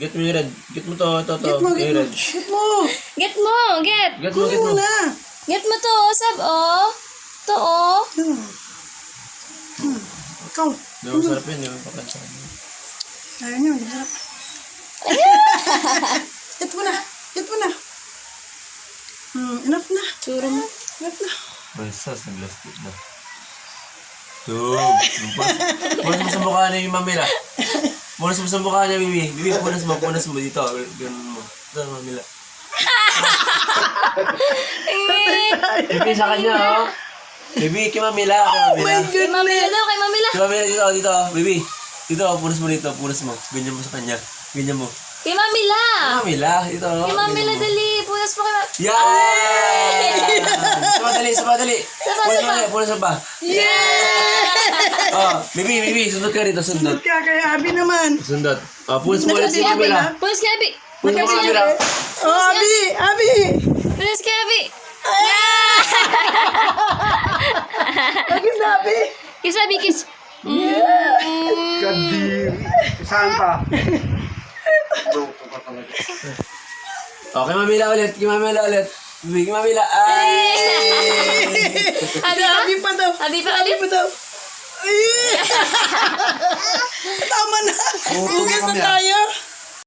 Get mo yung red. Get mo to. Get mo. Yung red. Get mo. Get mo, get. Get mo, Kunin get mo mo. na. Get mo to, sab, oh. To, oh. Ikaw. Di ba masarap yun, yung pakansa. Ayaw niyo, hindi sarap. Get mo na. Get mo na. Enough na. Tsura mo. Enough na. Princess, nag-lastik na. Punas mo sa mukha niya yung mamila. Punas mo sa mukha niya, Bibi. Bibi, punas mo dito. Ganun mo. Ito, mamila. Bibi, sa kanya, oh. Bibi, kay mamila. Kay Mamila daw, kay Mamila. Kay mamila dito. Bibi. Dito, punas mo dito. Punas mo. Ganyan mo sa kanya. Ganyan mo. Kay Mamila. Mamila, ito. Kay Mamila, dali. Punas mo kay Mamila. Yay! Sabadali. Punas mo pa. Oh, Bibi, sundot ka rito, sundot. Kaya kay Abi naman. Sundot. Oh, punas mo ulit si Mamila. Punas kay Abi. Punas mo si Mamila. Oh, Abi. Punas kay Abi. Lagi sa Abi. Kiss, Abi, kiss. Kadiri. Saan pa? Oh, kay Mamila ulit. Bibi, kay Mamila. Ay! Abi pa? Abi pa daw. Abi pa, Abi Abi pa daw. Ay! Tama na. Hugas na tayo.